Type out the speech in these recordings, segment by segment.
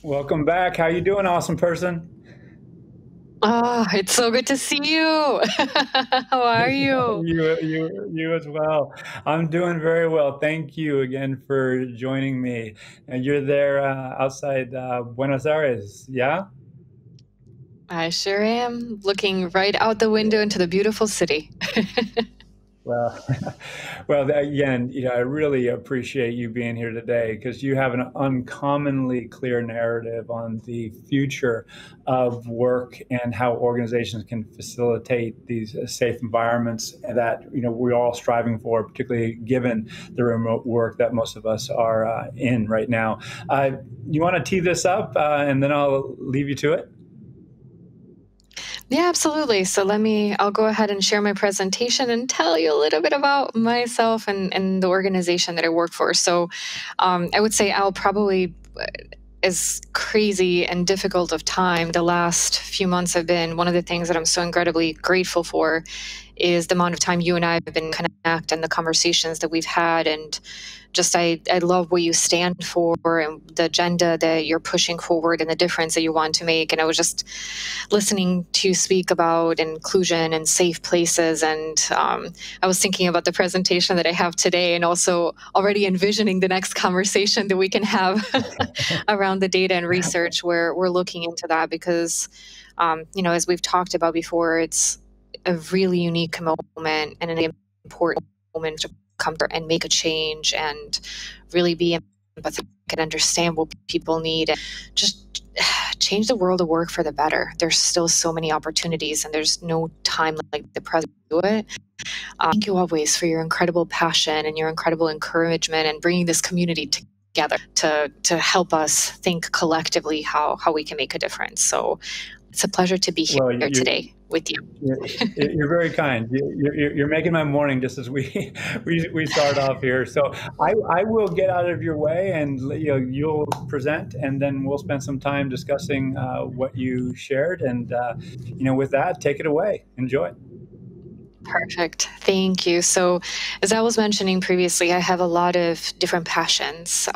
Welcome back. How you doing, awesome person? Oh, it's so good to see you. How are you? You as well. I'm doing very well. Thank you again for joining me. And you're there outside Buenos Aires, yeah? I sure am looking right out the window into the beautiful city. Well, well, again, I really appreciate you being here today because you have an uncommonly clear narrative on the future of work and how organizations can facilitate these safe environments that we're all striving for, particularly given the remote work that most of us are in right now. You want to tee this up, and then I'll leave you to it. Yeah, absolutely. So I'll go ahead and share my presentation and tell you a little bit about myself and the organization that I work for. So I would say I'll probably, as crazy and difficult of time the last few months have been, one of the things that I'm so incredibly grateful for is the amount of time you and I have been connect and the conversations that we've had. And just I love what you stand for and the agenda that you're pushing forward and the difference that you want to make. And I was just listening to you speak about inclusion and safe places. And I was thinking about the presentation that I have today and also already envisioning the next conversation that we can have around the data and research where we're looking into that because, as we've talked about before, it's a really unique moment and an important moment to come and make a change and really be empathetic and understand what people need and just change the world of work for the better. There's still so many opportunities and there's no time like the present to do it. Thank you always for your incredible passion and your incredible encouragement and bringing this community together to help us think collectively how we can make a difference. So it's a pleasure to be here Well, today with you. you're very kind. You're making my morning just as we we start off here. So I will get out of your way, and you'll present, and then we'll spend some time discussing what you shared. And with that, take it away. Enjoy. Perfect. Thank you. So, as I was mentioning previously, I have a lot of different passions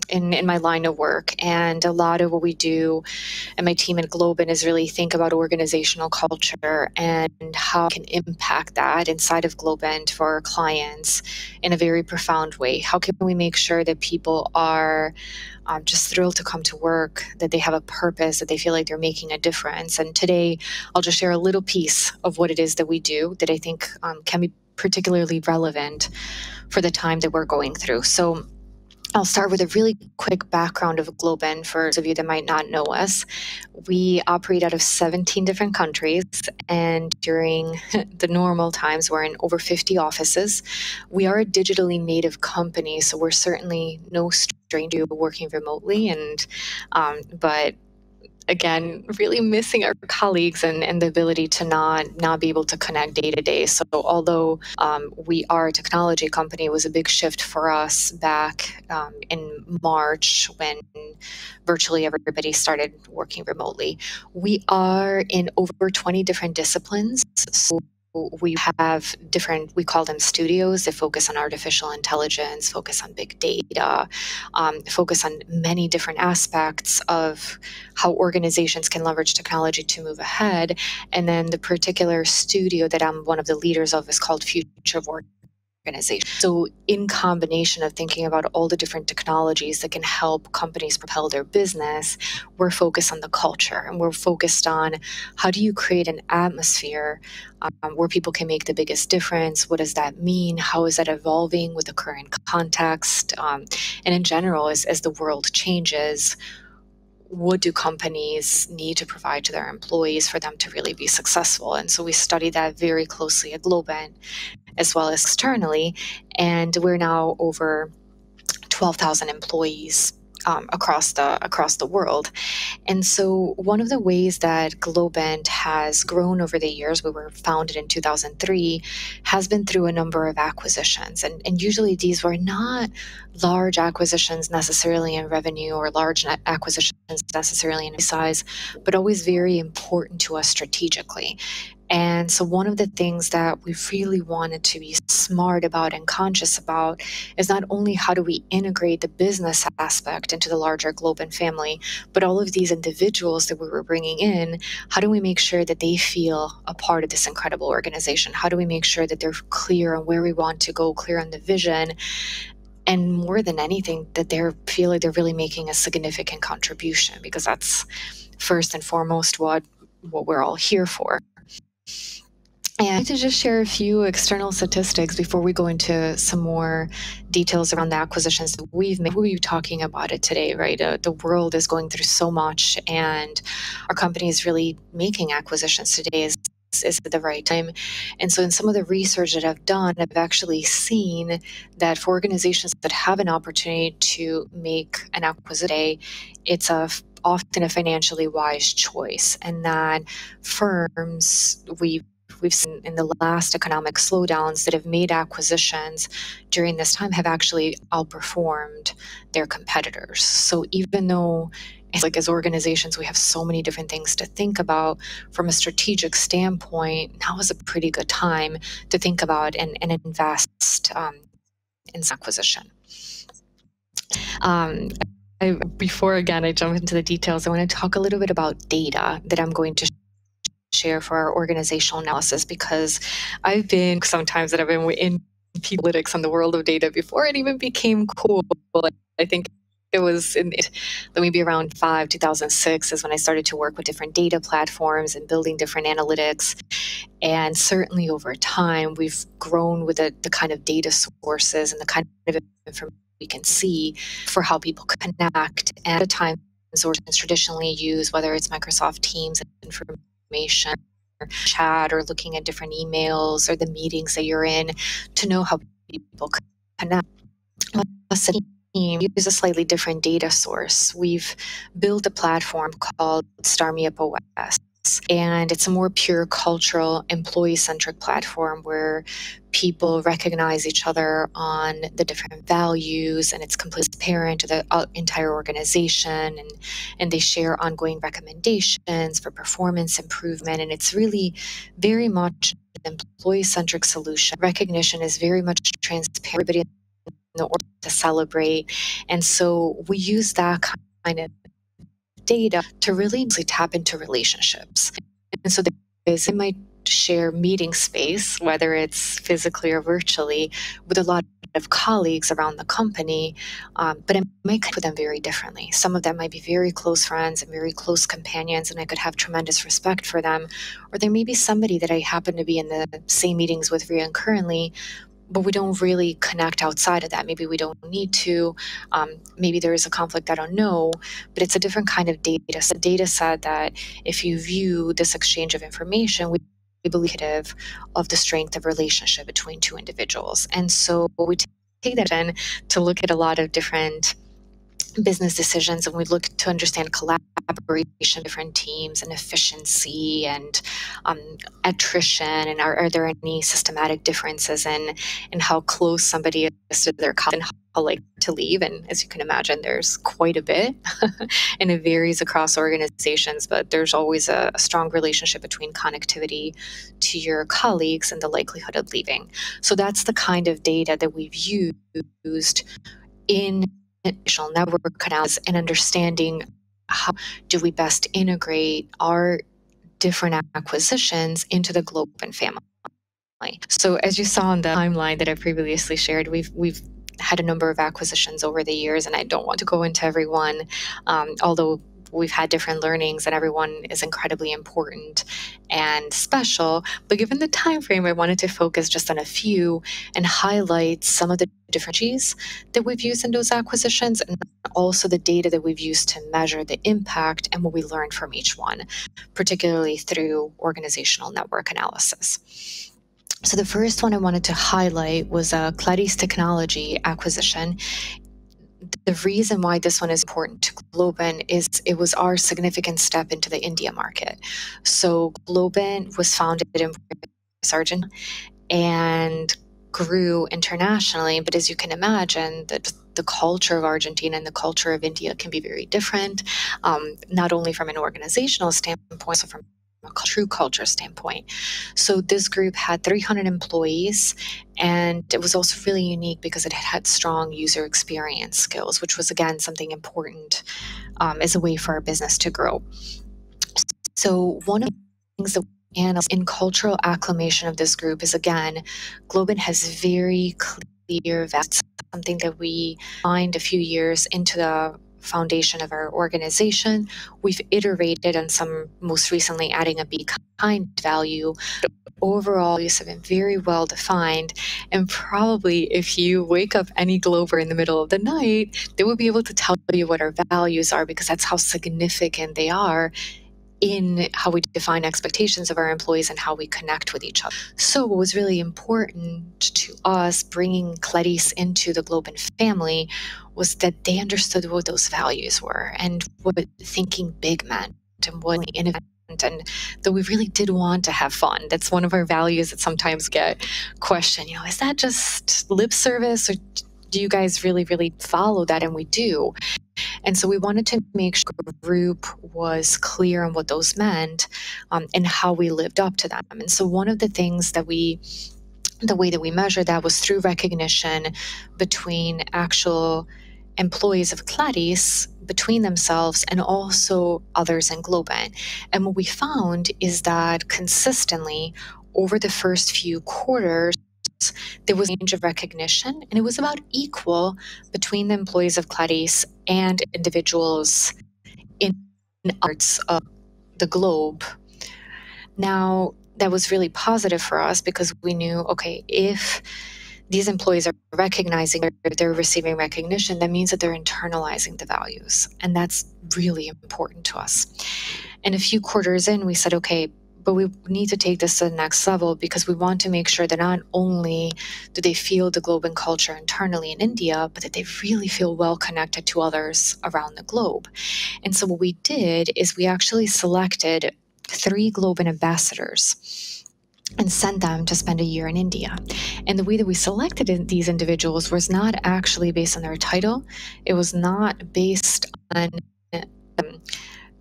in my line of work. And a lot of what we do and my team at Globant is really think about organizational culture and how we can impact that inside of Globant for our clients in a very profound way. How can we make sure that people are just thrilled to come to work, that they have a purpose, that they feel like they're making a difference? And today, I'll just share a little piece of what it is that we do that I think can be particularly relevant for the time that we're going through. So I'll start with a really quick background of Globant for those of you that might not know us. We operate out of 17 different countries, and during the normal times, we're in over 50 offices. We are a digitally native company, so we're certainly no stranger to working remotely, but again, really missing our colleagues and the ability to not be able to connect day to day. So although we are a technology company, it was a big shift for us back in March when virtually everybody started working remotely. We are in over 20 different disciplines. So we have we call them studios that focus on artificial intelligence, focus on big data, focus on many different aspects of how organizations can leverage technology to move ahead. And then the particular studio that I'm one of the leaders of is called Future of Work Organization. So in combination of thinking about all the different technologies that can help companies propel their business, we're focused on the culture and we're focused on how do you create an atmosphere where people can make the biggest difference? What does that mean? How is that evolving with the current context? And in general, as the world changes, what do companies need to provide to their employees for them to really be successful? And so we study that very closely at Globant as well as externally. And we're now over 12,000 employees across the world. And so one of the ways that Globant has grown over the years, we were founded in 2003, has been through a number of acquisitions. And usually these were not large acquisitions necessarily in revenue or large acquisitions necessarily in size, but always very important to us strategically. And so one of the things that we really wanted to be smart about and conscious about is not only how do we integrate the business aspect into the larger Globant family, but all of these individuals that we were bringing in, how do we make sure that they feel a part of this incredible organization? How do we make sure that they're clear on where we want to go, clear on the vision, and more than anything, that they feel like they're really making a significant contribution, because that's first and foremost what we're all here for. And I'd like to just share a few external statistics before we go into some more details around the acquisitions that we've made. We'll be talking about it today, right? The world is going through so much, and our company is really making acquisitions today is at the right time. And so in some of the research that I've done, I've actually seen that for organizations that have an opportunity to make an acquisition, it's often a financially wise choice, and that firms we've seen in the last economic slowdowns that have made acquisitions during this time have actually outperformed their competitors. So even though it's like as organizations, we have so many different things to think about from a strategic standpoint, now is a pretty good time to think about and invest in acquisition. Before, again, I jump into the details, I want to talk a little bit about data that I'm going to share for our organizational analysis, because I've been sometimes that I've been in analytics on the world of data before it even became cool. I think it was maybe around 2006 is when I started to work with different data platforms and building different analytics. And certainly over time, we've grown with the kind of data sources and the kind of information we can see for how people connect. And at a time, sources traditionally use, whether it's Microsoft Teams information, or chat, or looking at different emails or the meetings that you're in to know how people connect. Us as a team use a slightly different data source. We've built a platform called Star Me Up OS, and it's a more pure cultural, employee-centric platform where people recognize each other on the different values, and it's completely transparent to the entire organization, and they share ongoing recommendations for performance improvement, and it's really very much an employee-centric solution. Recognition is very much transparent. Everybody in the order to celebrate, and so we use that kind of data to really tap into relationships. And so they might share meeting space, whether it's physically or virtually, with a lot of colleagues around the company, but I might connect with them very differently. Some of them might be very close friends and very close companions, and I could have tremendous respect for them. Or there may be somebody that I happen to be in the same meetings with currently, but we don't really connect outside of that. Maybe we don't need to. Maybe there is a conflict, I don't know, but it's a different kind of data. So data said that if you view this exchange of information, we believe indicative of the strength of relationship between two individuals. And so we take that in to look at a lot of different business decisions, and we look to understand collaboration, different teams, and efficiency, and attrition, and are there any systematic differences in how close somebody is to their colleague and how likely to leave. And as you can imagine, there's quite a bit, and it varies across organizations, but there's always a strong relationship between connectivity to your colleagues and the likelihood of leaving. So that's the kind of data that we've used in network canals and understanding how do we best integrate our different acquisitions into the Globant family. So as you saw on the timeline that I previously shared, we've had a number of acquisitions over the years, and I don't want to go into every one, although we've had different learnings and everyone is incredibly important and special. But given the time frame, I wanted to focus just on a few and highlight some of the differences that we've used in those acquisitions, and also the data that we've used to measure the impact and what we learned from each one, particularly through organizational network analysis. So the first one I wanted to highlight was a Clarice technology acquisition. The reason why this one is important to Globant is it was our significant step into the India market. So Globant was founded in Argentina and grew internationally, but as you can imagine, the culture of Argentina and the culture of India can be very different, not only from an organizational standpoint, also from true culture standpoint. So this group had 300 employees, and it was also really unique because it had strong user experience skills, which was, again, something important as a way for our business to grow. So one of the things that we analyze in cultural acclimation of this group is, again, Globant has very clear values, something that we find a few years into the foundation of our organization. We've iterated on some, most recently adding a be kind value. Overall, these have been very well defined, and probably if you wake up any Glober in the middle of the night, they will be able to tell you what our values are, because that's how significant they are in how we define expectations of our employees and how we connect with each other. So what was really important to us bringing Clarice into the Globant family was that they understood what those values were and what thinking big meant and what innovation, and that we really did want to have fun. That's one of our values that sometimes get questioned. Is that just lip service, or do you guys really, really follow that? And we do. And so we wanted to make sure the group was clear on what those meant and how we lived up to them. And so one of the things that the way that we measured that was through recognition between actual employees of Clarice, between themselves, and also others in Globant. And what we found is that consistently over the first few quarters, there was a range of recognition, and it was about equal between the employees of Clarice and individuals in parts of the globe. Now, that was really positive for us because we knew, okay, if these employees are recognizing, they're receiving recognition, that means that they're internalizing the values. And that's really important to us. And a few quarters in, we said, okay, but we need to take this to the next level, because we want to make sure that not only do they feel the Globant culture internally in India, but that they really feel well connected to others around the globe. And so what we did is we actually selected 3 Globant ambassadors and sent them to spend a year in India. And the way that we selected these individuals was not actually based on their title. It was not based on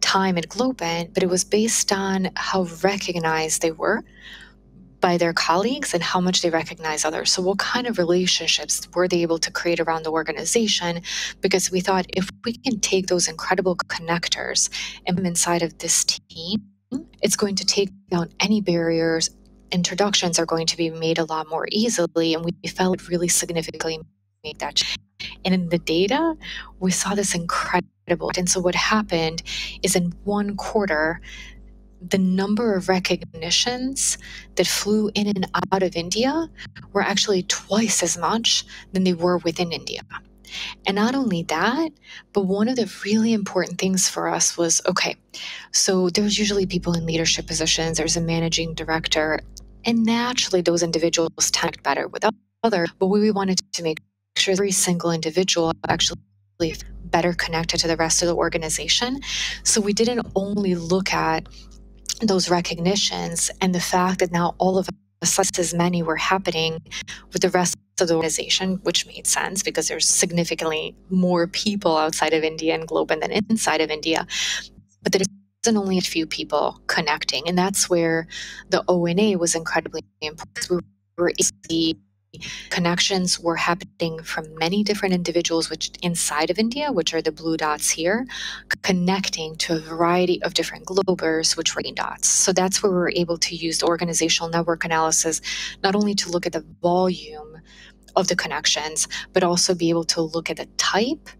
time at Globant, but it was based on how recognized they were by their colleagues and how much they recognize others. So what kind of relationships were they able to create around the organization? Because we thought if we can take those incredible connectors and put them inside of this team, it's going to take down any barriers. Introductions are going to be made a lot more easily, and we felt it really significantly made that change. And in the data, we saw this incredible. And so what happened is in one quarter, the number of recognitions that flew in and out of India were actually twice as much than they were within India. And not only that, but one of the really important things for us was, okay, so there's usually people in leadership positions, there's a managing director, and naturally those individuals tend better with others. But we wanted to make sure every single individual actually better connected to the rest of the organization. So we didn't only look at those recognitions and the fact that now all of us, as many, were happening with the rest of the organization, which made sense because there's significantly more people outside of India and Globant than inside of India. But there isn't only a few people connecting. And that's where the O&A was incredibly important. We were easy. Connections were happening from many different individuals which inside of India, which are the blue dots here, connecting to a variety of different Globers, which were green dots. So that's where we were able to use the organizational network analysis, not only to look at the volume of the connections, but also be able to look at the type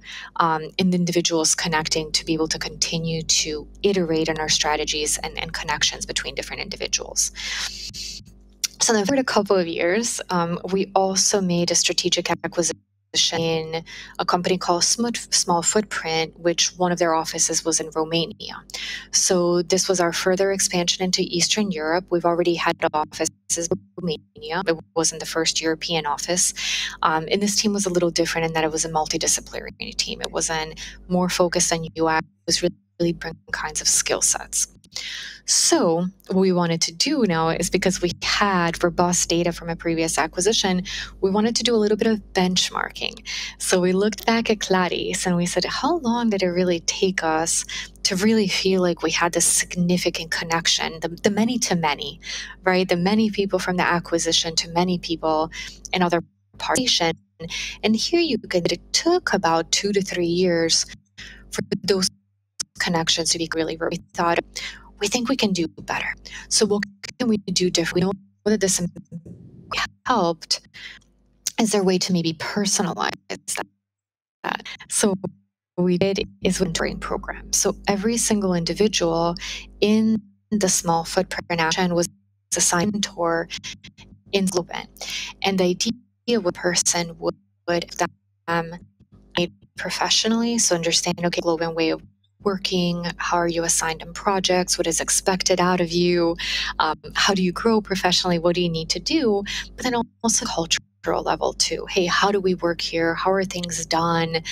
in the individuals connecting to be able to continue to iterate on our strategies and connections between different individuals. So then for a couple of years, we also made a strategic acquisition in a company called Small Footprint, which one of their offices was in Romania. So this was our further expansion into Eastern Europe. We've already had offices in Romania. It wasn't the first European office. And this team was a little different in that it was a multidisciplinary team. It wasn't more focused on UX. It was really different kinds of skill sets. So what we wanted to do now is, because we had robust data from a previous acquisition, we wanted to do a little bit of benchmarking. So we looked back at Clarice and we said, how long did it really take us to really feel like we had this significant connection, the many to many, right? The many people from the acquisition to many people in other parts. And here you could, it took about 2 to 3 years for those connections to be really where we thought, we think we can do better. So what can we do differently? We know that this helped. Is there a way to maybe personalize that? So what we did is a mentoring program. So every single individual in the small footprint action was assigned a mentor in Globant. And the idea of a person would professionally, so understanding, okay, Globant way of working, how are you assigned on projects, what is expected out of you, how do you grow professionally, what do you need to do, but then also cultural level too. Hey, how do we work here? How are things done?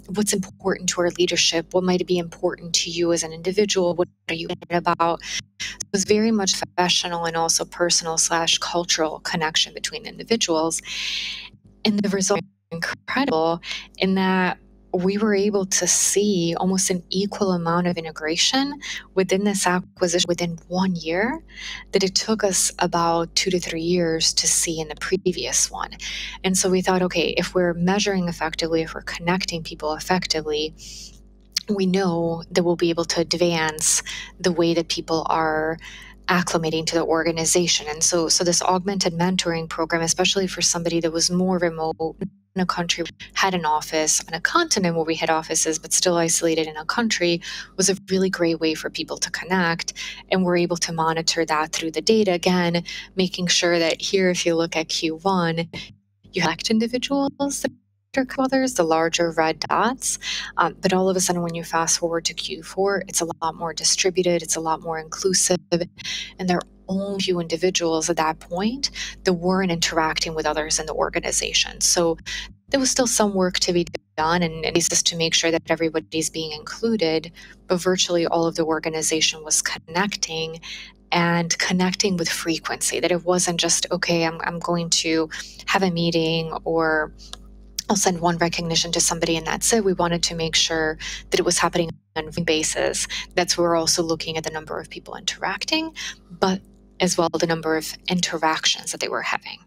What's important to our leadership? What might be important to you as an individual? What are you about? It was very much professional and also personal / cultural connection between individuals. And the result was incredible in that we were able to see almost an equal amount of integration within this acquisition within 1 year that it took us about 2 to 3 years to see in the previous one. And so we thought, okay, if we're measuring effectively, if we're connecting people effectively, we know that we'll be able to advance the way that people are acclimating to the organization. And so this augmented mentoring program, especially for somebody that was more remote in a country, had an office on a continent where we had offices, but still isolated in a country, was a really great way for people to connect. And we're able to monitor that through the data again, making sure that here, if you look at Q1, you select individuals that are others, the larger red dots. But all of a sudden, when you fast forward to Q4, it's a lot more distributed, it's a lot more inclusive, and there are only few individuals at that point that weren't interacting with others in the organization. So there was still some work to be done, and it's just to make sure that everybody's being included, but virtually all of the organization was connecting and connecting with frequency, that it wasn't just, okay, I'm going to have a meeting or I'll send one recognition to somebody and that's it. We wanted to make sure that it was happening on a basis. That's where we're also looking at the number of people interacting, but as well the number of interactions that they were having.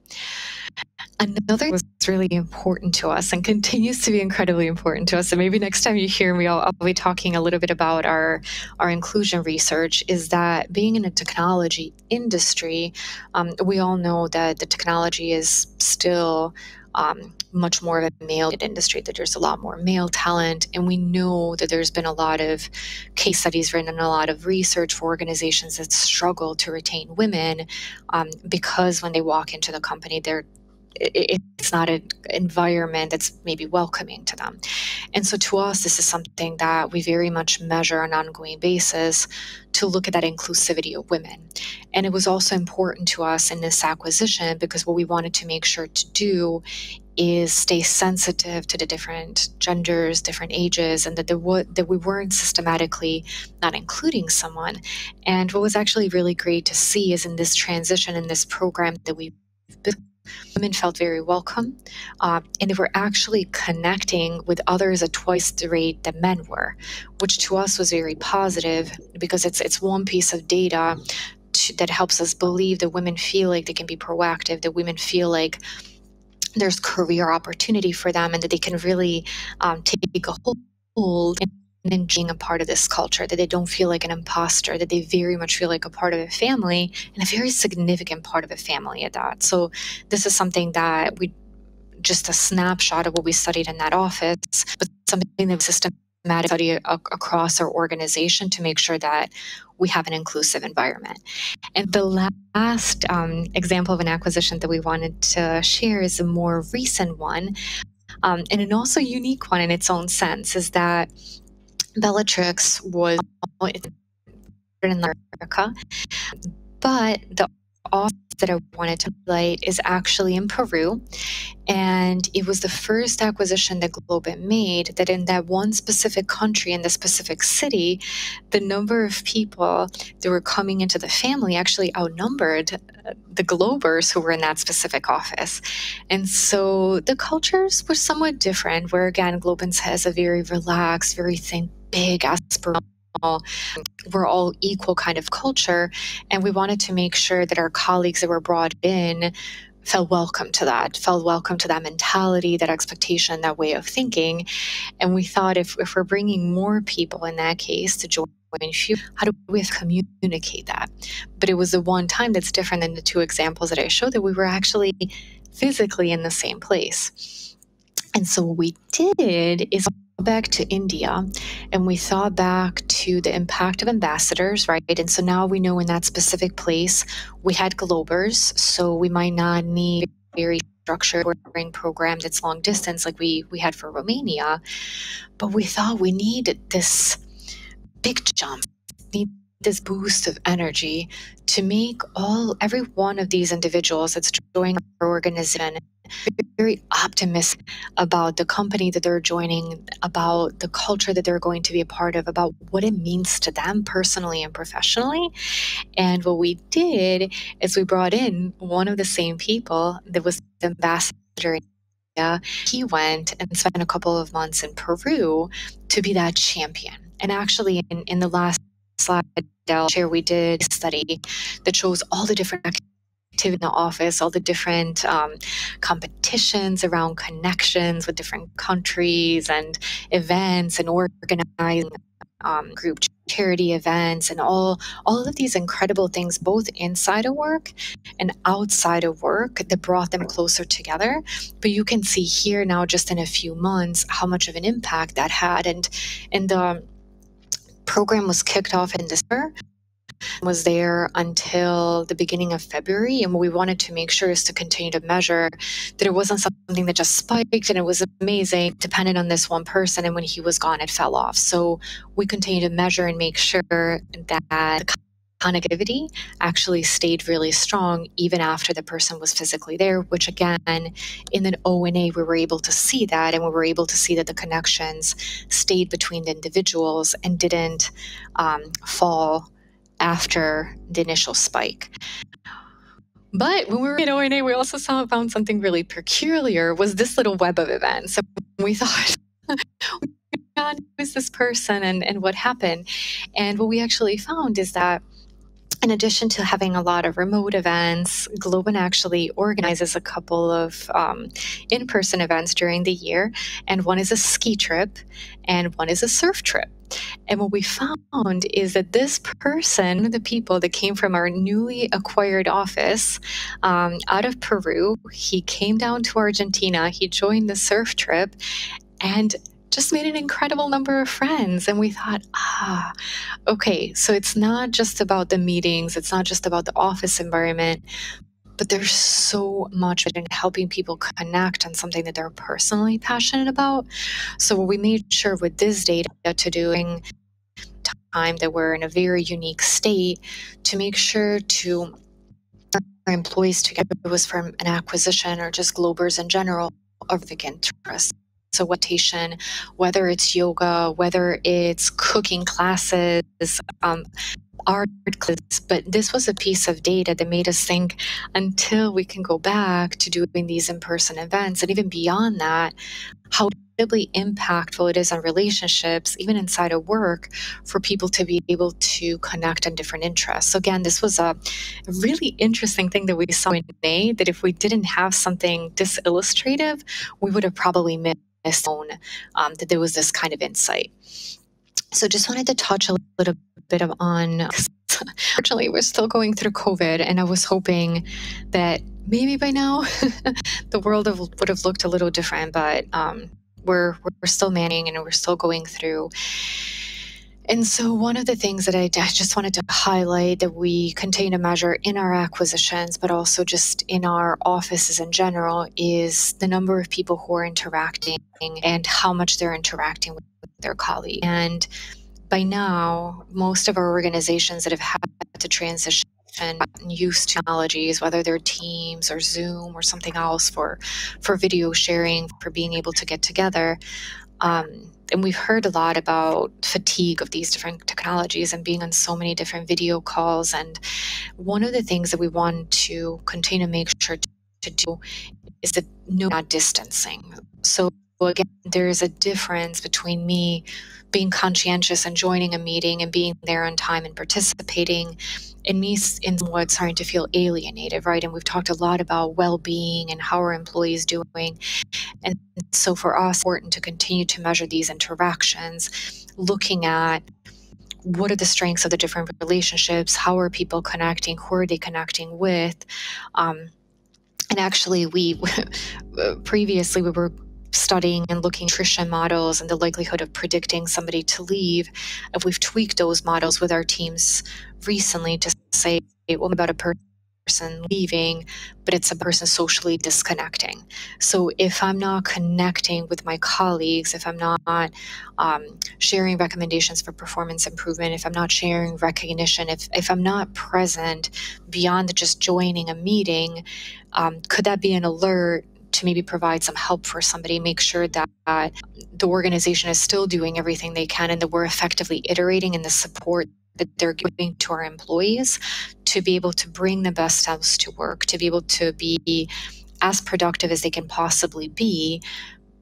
Another was really important to us and continues to be incredibly important to us. And maybe next time you hear me, I'll be talking a little bit about our inclusion research, is that being in a technology industry, we all know that the technology is still much more of a male industry, that there's a lot more male talent. And we know that there's been a lot of case studies written and a lot of research for organizations that struggle to retain women because when they walk into the company, it's not an environment that's maybe welcoming to them. And so to us, this is something that we very much measure on an ongoing basis to look at that inclusivity of women. And it was also important to us in this acquisition because what we wanted to make sure to do is stay sensitive to the different genders, different ages, and that we weren't systematically not including someone. And what was actually really great to see is in this transition, in this program that we've built, women felt very welcome, and they were actually connecting with others at twice the rate that men were, which to us was very positive because it's one piece of data that helps us believe that women feel like they can be proactive, that women feel like there's career opportunity for them and that they can really take a hold in being a part of this culture, that they don't feel like an imposter, that they very much feel like a part of a family and a very significant part of a family at that. So this is something that just a snapshot of what we studied in that office, but something that was systematic study across our organization to make sure that we have an inclusive environment. And the last example of an acquisition that we wanted to share is a more recent one, and an also unique one in its own sense, is that Bellatrix was in America, but the office that I wanted to highlight is actually in Peru. And it was the first acquisition that Globant made, that in that one specific country, in the specific city, the number of people that were coming into the family actually outnumbered the Globers who were in that specific office. And so the cultures were somewhat different, where again, Globant has a very relaxed, very think big, aspirational, we're all equal kind of culture. And we wanted to make sure that our colleagues that were brought in felt welcome to that mentality, that expectation, that way of thinking. And we thought, if we're bringing more people in that case to join, how do we communicate that? But it was the one time that's different than the two examples that I showed, that we were actually physically in the same place. And so what we did is go back to India, and we thought back to the impact of ambassadors, right? And so now we know in that specific place, we had Globers, so we might not need a very structured touring program that's long distance like we had for Romania. But we thought we needed this big jump, this boost of energy to make every one of these individuals that's joining our organization very optimistic about the company that they're joining, about the culture that they're going to be a part of, about what it means to them personally and professionally. And what we did is we brought in one of the same people that was the ambassador. He went and spent a couple of months in Peru to be that champion. And actually, in the last slide I'll share, we did a study that shows all the different activities in the office, all the different competitions around connections with different countries and events and organizing group charity events and all of these incredible things, both inside of work and outside of work, that brought them closer together. But you can see here now, just in a few months, how much of an impact that had. And the program was kicked off in December, was there until the beginning of February. And what we wanted to make sure is to continue to measure that it wasn't something that just spiked and it was amazing, dependent on this one person, and when he was gone, it fell off. So we continue to measure and make sure that the connectivity actually stayed really strong even after the person was physically there, which again, in the O&A, we were able to see that, and we were able to see that the connections stayed between the individuals and didn't fall after the initial spike. But when we were in O&A, we also found something really peculiar, was this little web of events. So we thought, God, who is this person and what happened? And what we actually found is that in addition to having a lot of remote events, Globant actually organizes a couple of in-person events during the year. And one is a ski trip and one is a surf trip. And what we found is that this person, one of the people that came from our newly acquired office out of Peru, he came down to Argentina, he joined the surf trip, and just made an incredible number of friends. And we thought, okay, so it's not just about the meetings, it's not just about the office environment, but there's so much in helping people connect on something that they're personally passionate about. So we made sure with this data to doing time that we're in a very unique state, to make sure to our employees together, it was from an acquisition or just Globers in general, of the interest. So whether it's yoga, whether it's cooking classes, art classes, but this was a piece of data that made us think, until we can go back to doing these in-person events, and even beyond that, how incredibly impactful it is on relationships, even inside of work, for people to be able to connect on different interests. So again, this was a really interesting thing that we saw in May, that if we didn't have something this illustrative, we would have probably missed that there was this kind of insight. So just wanted to touch a little bit on, unfortunately, we're still going through COVID, and I was hoping that maybe by now the world would have looked a little different, but we're still manning and we're still going through. And so one of the things that I just wanted to highlight, that we continue to measure in our acquisitions, but also just in our offices in general, is the number of people who are interacting and how much they're interacting with their colleagues. And by now, most of our organizations that have had to transition used technologies, whether they're Teams or Zoom or something else for video sharing, for being able to get together. And we've heard a lot about fatigue of these different technologies and being on so many different video calls. And one of the things that we want to continue to make sure to do is that not distancing. So again, there's a difference between me being conscientious and joining a meeting and being there on time and participating, and me in somewhat starting to feel alienated, right? And we've talked a lot about well-being and how our employees doing. And so for us, it's important to continue to measure these interactions, looking at what are the strengths of the different relationships, how are people connecting, who are they connecting with. And actually, we previously we were studying and looking at nutrition models and the likelihood of predicting somebody to leave. And we've tweaked those models with our teams recently to say, well, about a person leaving, but it's a person socially disconnecting. So if I'm not connecting with my colleagues, if I'm not sharing recommendations for performance improvement, if I'm not sharing recognition, if I'm not present beyond just joining a meeting, could that be an alert to maybe provide some help for somebody, make sure that the organization is still doing everything they can and that we're effectively iterating in the support that they're giving to our employees to be able to bring the best selves to work, to be able to be as productive as they can possibly be.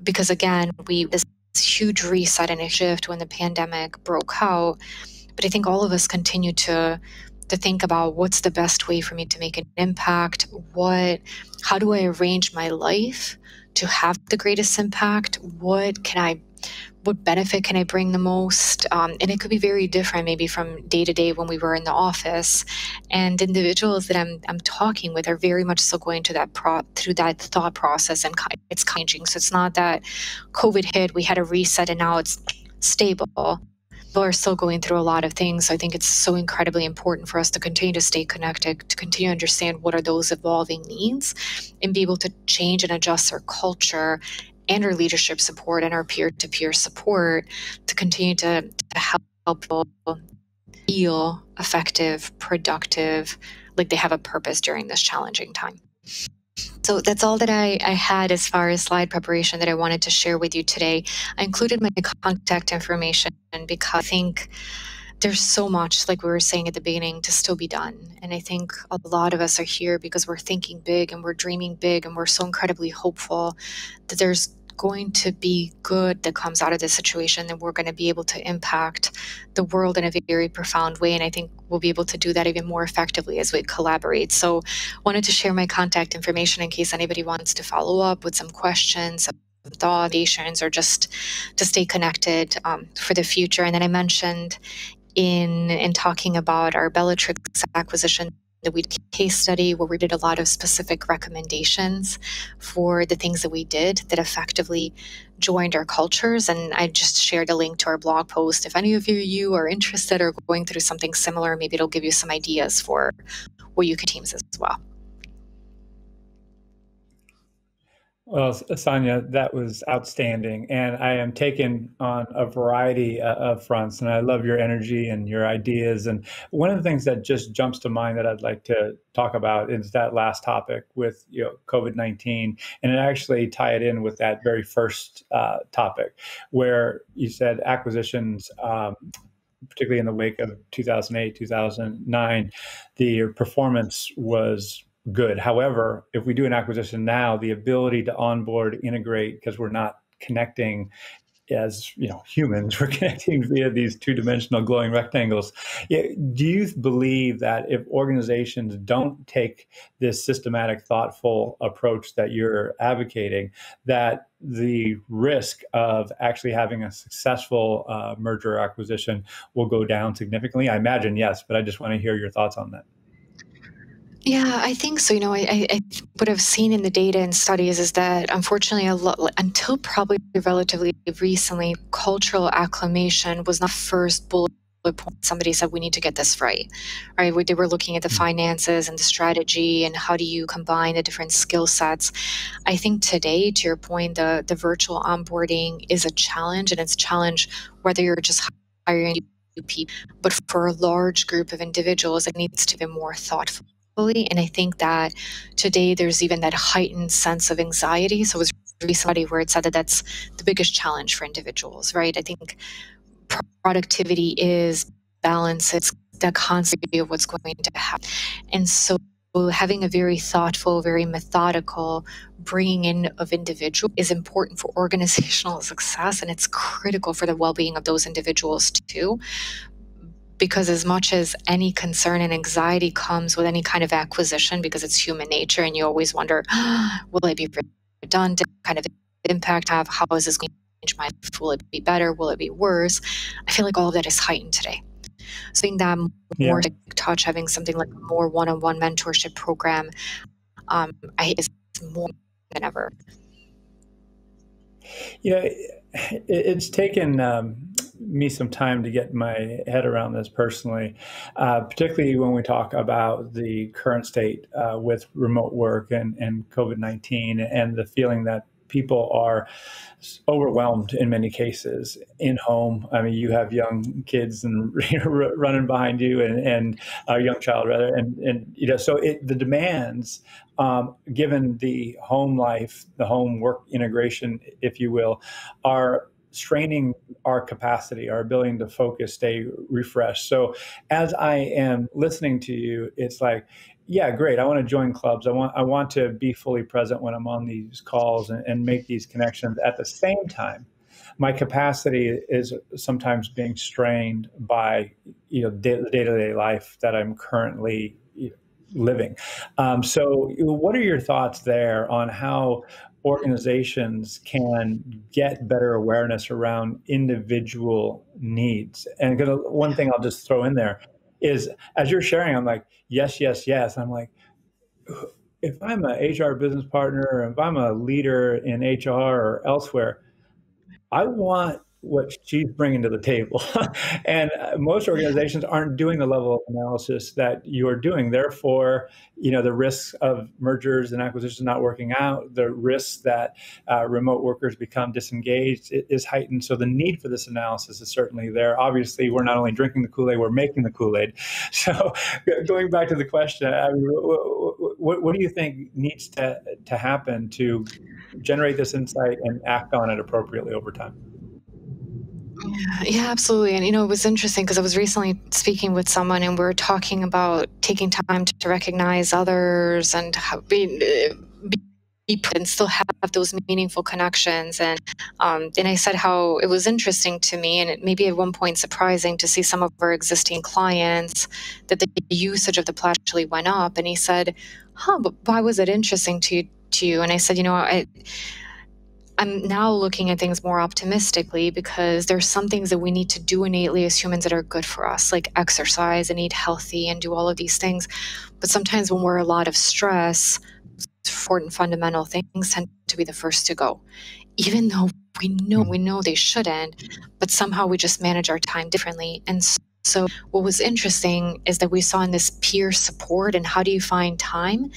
Because again, this huge reset and a shift when the pandemic broke out, but I think all of us continue to think about what's the best way for me to make an impact. How do I arrange my life to have the greatest impact? What benefit can I bring the most? And it could be very different maybe from day to day when we were in the office. And individuals that I'm talking with are very much still going to through that thought process, and it's changing. So it's not that COVID hit, we had a reset and now it's stable. People are still going through a lot of things. So I think it's so incredibly important for us to continue to stay connected, to continue to understand what are those evolving needs and be able to change and adjust our culture and our leadership support and our peer-to-peer support to continue to help people feel effective, productive, like they have a purpose during this challenging time. So that's all that I had as far as slide preparation that I wanted to share with you today. I included my contact information because I think there's so much, like we were saying at the beginning, to still be done. And I think a lot of us are here because we're thinking big and we're dreaming big and we're so incredibly hopeful that there's going to be good that comes out of this situation, that we're going to be able to impact the world in a very profound way. And I think we'll be able to do that even more effectively as we collaborate. So wanted to share my contact information in case anybody wants to follow up with some questions, some thoughts, or just to stay connected for the future. And then I mentioned in talking about our Bellatrix acquisition, that we did a case study where we did a lot of specific recommendations for the things that we did that effectively joined our cultures. And I just shared a link to our blog post. If any of you are interested or going through something similar, maybe it'll give you some ideas for what you could teams as well. Well, Sanja, that was outstanding. And I am taken on a variety of fronts, and I love your energy and your ideas. And one of the things that just jumps to mind that I'd like to talk about is that last topic with COVID-19. And it actually tie it in with that very first topic where you said acquisitions, particularly in the wake of 2008, 2009, the performance was good. However, if we do an acquisition now, the ability to onboard, integrate, because we're not connecting as humans, we're connecting via these two-dimensional glowing rectangles. Do you believe that if organizations don't take this systematic, thoughtful approach that you're advocating, that the risk of actually having a successful merger or acquisition will go down significantly? I imagine yes, but I just want to hear your thoughts on that. Yeah, I think so. I what I've seen in the data and studies is that unfortunately, until probably relatively recently, cultural acclimation was not first bullet point. Somebody said we need to get this right. They were looking at the finances and the strategy and how do you combine the different skill sets. I think today, to your point, the virtual onboarding is a challenge, and it's a challenge whether you're just hiring people, but for a large group of individuals, it needs to be more thoughtfully. And I think that today there's even that heightened sense of anxiety. So it was recently where it said that that's the biggest challenge for individuals, right? I think productivity is balance. It's the concept of what's going to happen. And so having a very thoughtful, very methodical bringing in of individuals is important for organizational success, and it's critical for the well-being of those individuals too. Because as much as any concern and anxiety comes with any kind of acquisition, because it's human nature, and you always wonder, will it be redundant? What kind of impact have? How is this going to change my life? Will it be better? Will it be worse? I feel like all of that is heightened today. So having that more touch, having something like a more one-on-one mentorship program, is more than ever. It's taken me some time to get my head around this personally, particularly when we talk about the current state with remote work and COVID-19, and the feeling that people are overwhelmed in many cases in home. I mean, you have young kids and running behind you, and a young child rather, and so the demands, given the home life, the home work integration, if you will, are straining our capacity, our ability to focus, stay refreshed. So as I am listening to you, it's like, yeah, great. I want to join clubs. I want to be fully present when I'm on these calls and make these connections. At the same time, my capacity is sometimes being strained by the day-to-day life that I'm currently living. So what are your thoughts there on how organizations can get better awareness around individual needs? And one thing I'll just throw in there is, as you're sharing, I'm like, yes, yes, yes. I'm like, if I'm an HR business partner, or if I'm a leader in HR or elsewhere, I want what she's bringing to the table. And most organizations aren't doing the level of analysis that you are doing. Therefore, the risks of mergers and acquisitions not working out, the risks that remote workers become disengaged is heightened. So the need for this analysis is certainly there. Obviously, we're not only drinking the Kool-Aid, we're making the Kool-Aid. So going back to the question, I mean, what do you think needs to happen to generate this insight and act on it appropriately over time? Yeah, absolutely. And, it was interesting because I was recently speaking with someone, and we were talking about taking time to recognize others and how be and still have those meaningful connections. And I said how it was interesting to me, and it maybe at one point surprising to see some of our existing clients that the usage of the platform actually went up. And he said, but why was it interesting to you? And I said, I'm now looking at things more optimistically, because there's some things that we need to do innately as humans that are good for us, like exercise and eat healthy and do all of these things. But sometimes when we're a lot of stress, important fundamental things tend to be the first to go, even though we know they shouldn't, but somehow we just manage our time differently. And so what was interesting is that we saw in this peer support and how do you find time,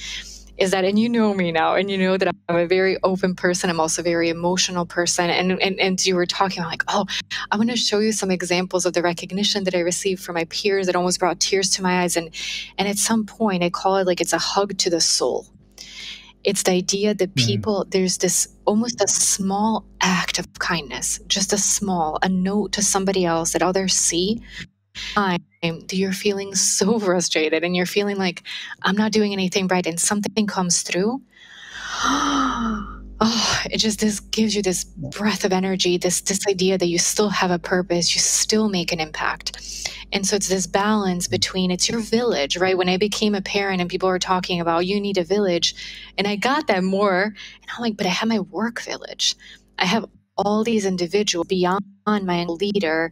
is that, and you know me now, and you know that I'm a very open person. I'm also a very emotional person. And you were talking, I'm like, I want to show you some examples of the recognition that I received from my peers that almost brought tears to my eyes. And at some point, I call it like it's a hug to the soul. It's the idea that people, there's this almost a small act of kindness, just a note to somebody else that others see. You're feeling so frustrated and you're feeling like, I'm not doing anything right, and something comes through. This gives you this breath of energy, this idea that you still have a purpose, you still make an impact. And so it's this balance between, it's your village, right? When I became a parent and people were talking about you need a village, and I got that more, and I'm like, but I have my work village. I have all these individuals beyond my leader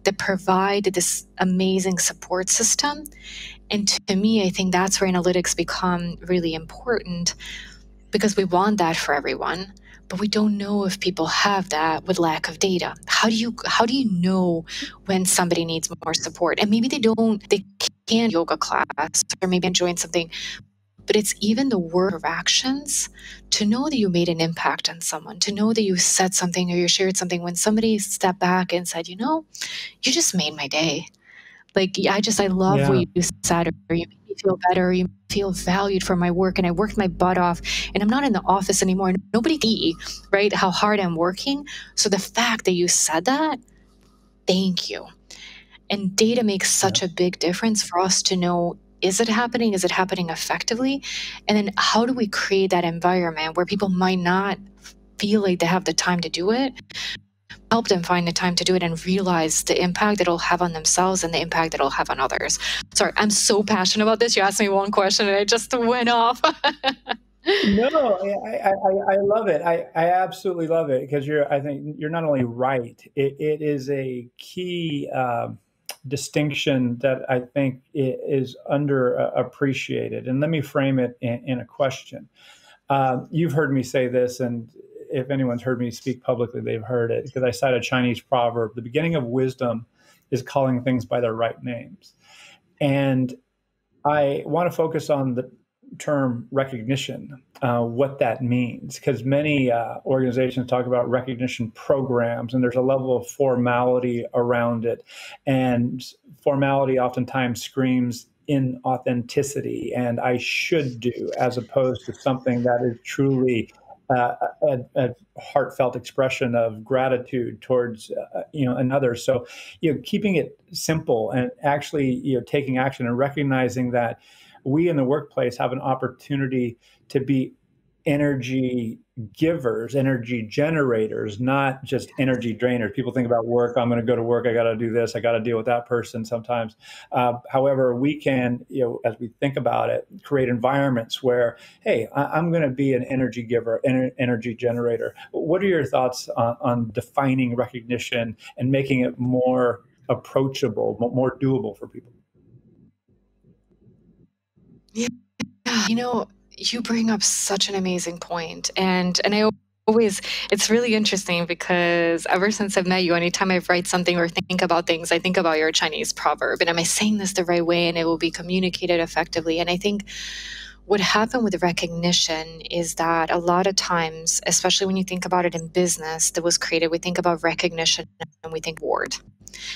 that provide this amazing support system. And to me, I think that's where analytics become really important, because we want that for everyone, but we don't know if people have that with lack of data. How do you know when somebody needs more support? And maybe they can't yoga class, or maybe join something, but it's even the word of actions to know that you made an impact on someone, to know that you said something or you shared something when somebody stepped back and said, you just made my day. Like, I love what Yeah. you said, or you make me feel better, or you feel valued for my work, and I worked my butt off, and I'm not in the office anymore. Nobody can see, right, how hard I'm working. So the fact that you said that, thank you. And data makes Yeah. such a big difference for us to know, is it happening? Is it happening effectively? And then how do we create that environment where people might not feel like they have the time to do it, help them find the time to do it and realize the impact it'll have on themselves and the impact it'll have on others. Sorry, I'm so passionate about this. You asked me one question and I just went off. No, I love it. I absolutely love it because I think you're not only right, it is a key distinction that I think is underappreciated. And let me frame it in a question. You've heard me say this, and if anyone's heard me speak publicly, they've heard it because I cite a Chinese proverb: the beginning of wisdom is calling things by their right names. And I want to focus on the term recognition, what that means, because many organizations talk about recognition programs, and there's a level of formality around it. And formality oftentimes screams inauthenticity and I should do, as opposed to something that is truly a heartfelt expression of gratitude towards another. So keeping it simple and actually taking action and recognizing that we in the workplace have an opportunity to be energy givers, energy generators, not just energy drainers. People think about work. I'm going to go to work. I got to do this. I got to deal with that person sometimes. However, we can, as we think about it, create environments where, hey, I'm going to be an energy giver, energy generator. What are your thoughts on defining recognition and making it more approachable, more doable for people? Yeah, you bring up such an amazing point. And I always, it's really interesting because ever since I've met you, anytime I write something or think about things, I think about your Chinese proverb. And am I saying this the right way? And it will be communicated effectively. And I think what happened with recognition is that a lot of times, especially when you think about it in business that was created, we think about recognition and we think reward.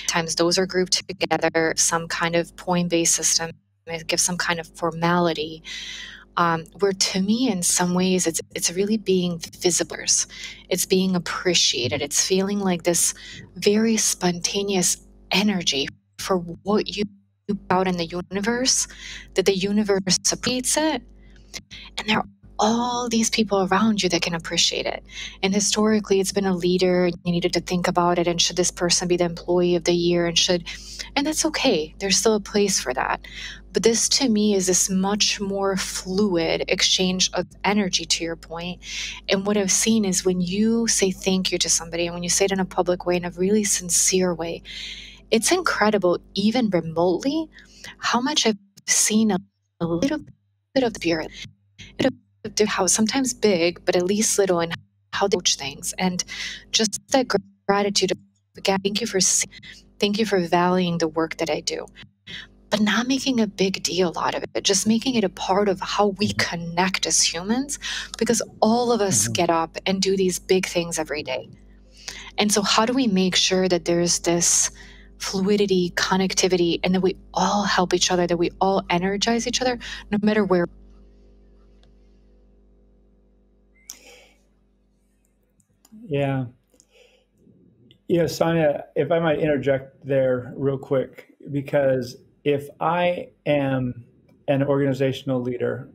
Times those are grouped together, some kind of point-based system. It gives some kind of formality, where to me, in some ways, it's really being visible. It's being appreciated. It's feeling like this very spontaneous energy for what you put out in the universe, that the universe appreciates it, and there are all these people around you that can appreciate it. And historically, it's been a leader. You needed to think about it. And should this person be the employee of the year? And that's okay. There's still a place for that. But this to me is this much more fluid exchange of energy, to your point. And what I've seen is when you say thank you to somebody and when you say it in a public way, in a really sincere way, it's incredible, even remotely, how much I've seen a little bit of the spirit, how sometimes big, but at least little, in how they approach things. And just that gratitude of, again, thank you for valuing the work that I do, but not making a big deal out of it, just making it a part of how we connect as humans, because all of us get up and do these big things every day. And so how do we make sure that there's this fluidity, connectivity, and that we all help each other, that we all energize each other, no matter where? Yeah. Sanja, if I might interject there real quick, because if I am an organizational leader,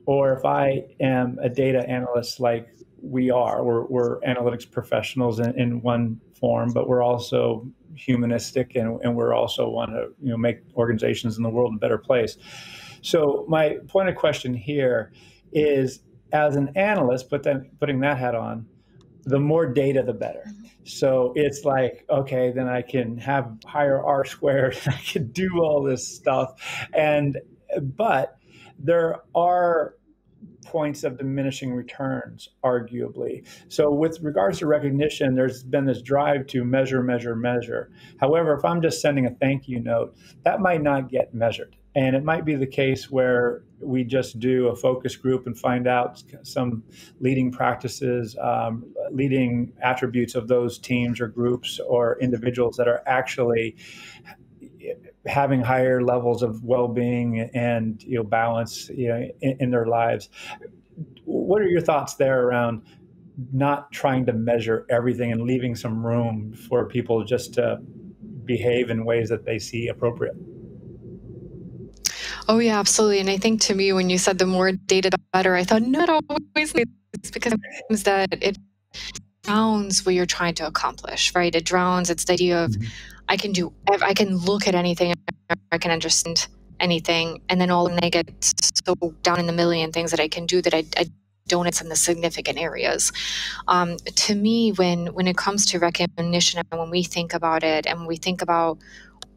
or if I am a data analyst like we are, we're analytics professionals in one form, but we're also humanistic and we're also want to make organizations in the world a better place. So my point of question here is, as an analyst, but then putting that hat on, the more data, the better. So it's like, okay, then I can have higher R squared. I can do all this stuff. But there are points of diminishing returns, arguably. So with regards to recognition, there's been this drive to measure, measure, measure. However, if I'm just sending a thank you note, that might not get measured. And it might be the case where we just do a focus group and find out some leading practices, leading attributes of those teams or groups or individuals that are actually having higher levels of well-being and balance in their lives. What are your thoughts there around not trying to measure everything and leaving some room for people just to behave in ways that they see appropriate? Oh yeah, absolutely. And I think to me, when you said the more data, the better, I thought not always, because it's that it drowns what you're trying to accomplish, right? It drowns. It's the idea of I can look at anything, I can understand anything, and then all of I get so down in the million things that I can do that I don't in the significant areas. To me, when it comes to recognition, and when we think about it, and we think about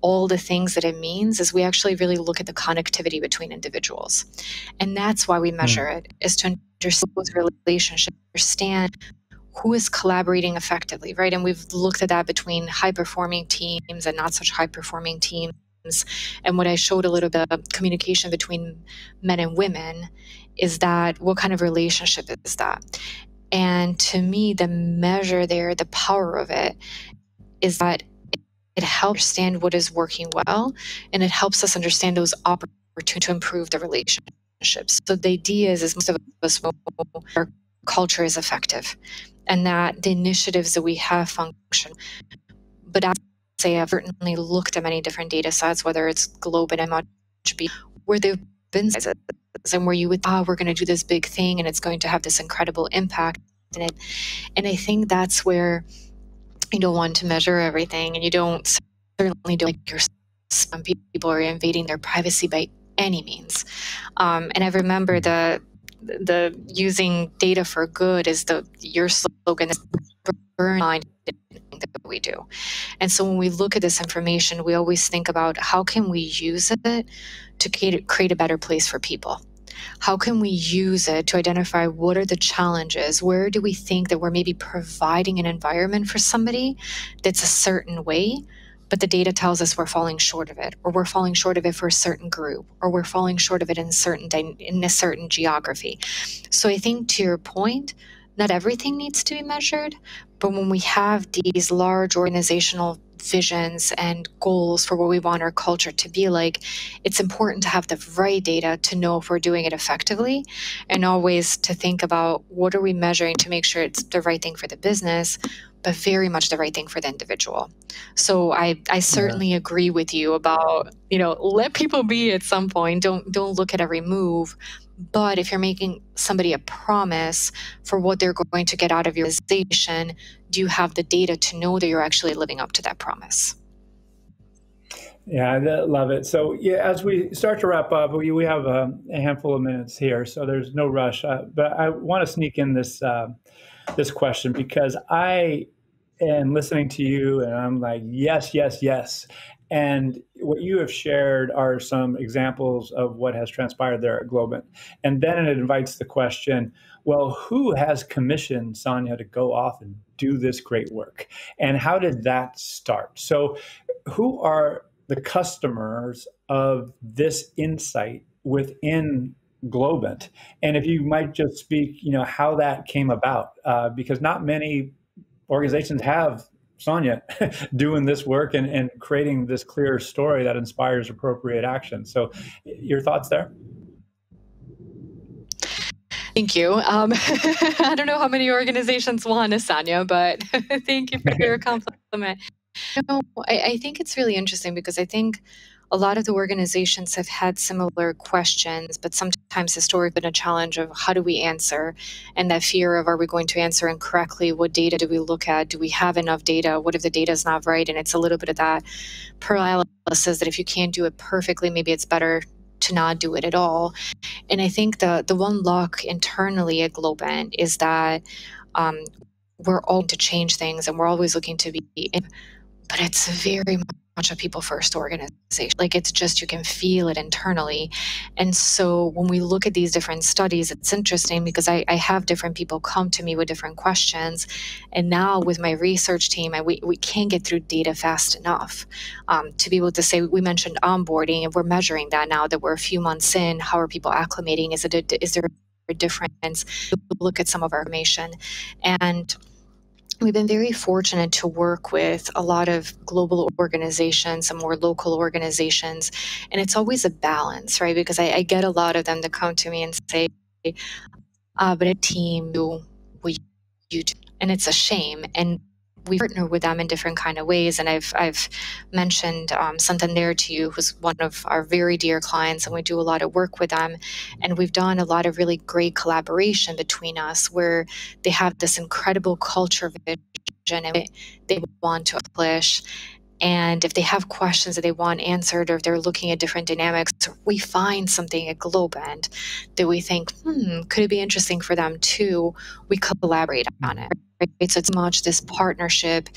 all the things that it means, is we actually really look at the connectivity between individuals. And that's why we measure it, is to understand those relationships, understand who is collaborating effectively, right? And we've looked at that between high-performing teams and not such high-performing teams. And what I showed a little bit of communication between men and women is that what kind of relationship is that? And to me, the measure there, the power of it, is that it helps understand what is working well, and it helps us understand those opportunities to improve the relationships. So the idea is most of us know our culture is effective, and that the initiatives that we have function. But as I say, I've certainly looked at many different data sets, whether it's Globant and MuchB, where there have been sizes, and where you would, we're going to do this big thing, and it's going to have this incredible impact in it. And I think that's where you don't want to measure everything, and you certainly don't like your some people are invading their privacy by any means. And I remember the using data for good is your slogan is burn mind that we do. And so when we look at this information, we always think about how can we use it to create a better place for people. How can we use it to identify what are the challenges? Where do we think that we're maybe providing an environment for somebody that's a certain way, but the data tells us we're falling short of it, or we're falling short of it for a certain group, or we're falling short of it in a certain geography. So I think, to your point, not everything needs to be measured, but when we have these large organizational visions and goals for what we want our culture to be like, it's important to have the right data to know if we're doing it effectively, and always to think about what are we measuring to make sure it's the right thing for the business, but very much the right thing for the individual. So I certainly agree with you about, let people be at some point. Don't look at every move. But if you're making somebody a promise for what they're going to get out of your organization, do you have the data to know that you're actually living up to that promise? Yeah, I love it. So as we start to wrap up, we have a handful of minutes here, so there's no rush. But I want to sneak in this question, because I am listening to you and I'm like, yes, yes, yes. And what you have shared are some examples of what has transpired there at Globant. And then it invites the question, well, who has commissioned Sanja to go off and do this great work? And how did that start? So who are the customers of this insight within Globant? And if you might just speak, how that came about, because not many organizations have Sanja doing this work and creating this clear story that inspires appropriate action. So your thoughts there? Thank you. I don't know how many organizations want a Sanja, but thank you for your compliment. I think it's really interesting, because I think a lot of the organizations have had similar questions, but sometimes historically been a challenge of how do we answer, and that fear of, are we going to answer incorrectly? What data do we look at? Do we have enough data? What if the data is not right? And it's a little bit of that paralysis that if you can't do it perfectly, maybe it's better to not do it at all. And I think the one lock internally at Globant is that we're all to change things, and we're always looking to be, but it's very much a people-first organization. Like, it's just, you can feel it internally. And so when we look at these different studies, it's interesting, because I have different people come to me with different questions. And now with my research team, we can't get through data fast enough to be able to say, we mentioned onboarding, and we're measuring that now that we're a few months in. How are people acclimating? Is there a difference? Look at some of our information. And we've been very fortunate to work with a lot of global organizations, some more local organizations, and it's always a balance, right? Because I get a lot of them that come to me and say, but a team do what you do, and it's a shame. And we partner with them in different kind of ways. And I've mentioned Santander to you, who's one of our very dear clients, and we do a lot of work with them. And we've done a lot of really great collaboration between us, where they have this incredible culture vision and they want to accomplish. And if they have questions that they want answered, or if they're looking at different dynamics, we find something at Globant that we think, could it be interesting for them too? We collaborate on it. Right? So it's much this partnership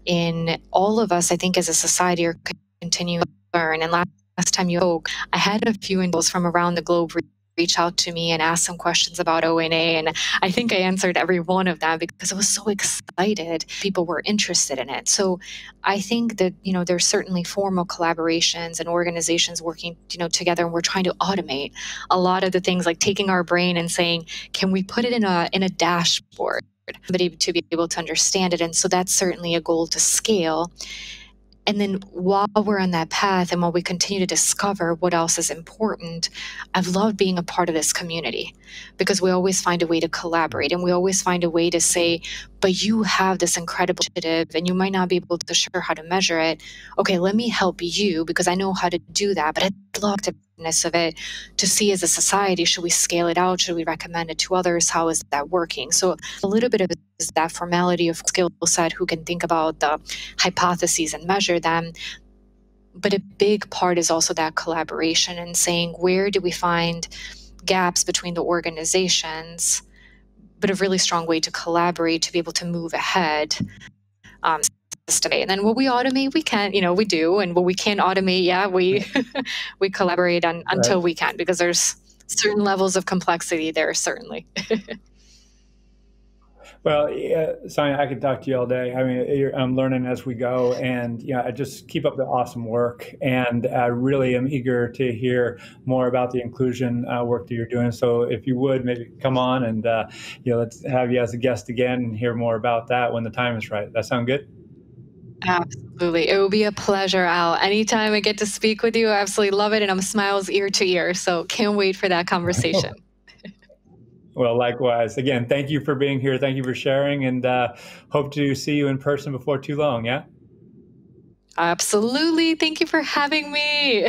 in all of us, I think, as a society are continuing to learn. And last time you spoke, I had a few individuals from around the globe reach out to me and ask some questions about ONA. And I think I answered every one of them because I was so excited people were interested in it. So I think that, there's certainly formal collaborations and organizations working, together, and we're trying to automate a lot of the things, like taking our brain and saying, can we put it in a dashboard, somebody to be able to understand it? And so that's certainly a goal to scale. And then while we're on that path and while we continue to discover what else is important, I've loved being a part of this community, because we always find a way to collaborate, and we always find a way to say, but you have this incredible initiative and you might not be able to sure how to measure it. Okay, let me help you because I know how to do that. But I'd love to of it to see, as a society, should we scale it out? Should we recommend it to others? How is that working? So a little bit of it is that formality of skill set, who can think about the hypotheses and measure them. But a big part is also that collaboration and saying, where do we find gaps between the organizations, but a really strong way to collaborate to be able to move ahead. And then what we automate, we can, we do, and what we can't automate, we we collaborate on until we can, because there's certain levels of complexity there, certainly. Well, Sanja, I could talk to you all day. I mean, I'm learning as we go, and I just keep up the awesome work. And I really am eager to hear more about the inclusion work that you're doing. So, if you would, maybe come on and let's have you as a guest again and hear more about that when the time is right. That sound good? Absolutely. It will be a pleasure, Al. Anytime I get to speak with you, I absolutely love it, and I'm smiles ear to ear. So can't wait for that conversation. Well, likewise. Again, thank you for being here. Thank you for sharing, and hope to see you in person before too long, yeah? Absolutely. Thank you for having me.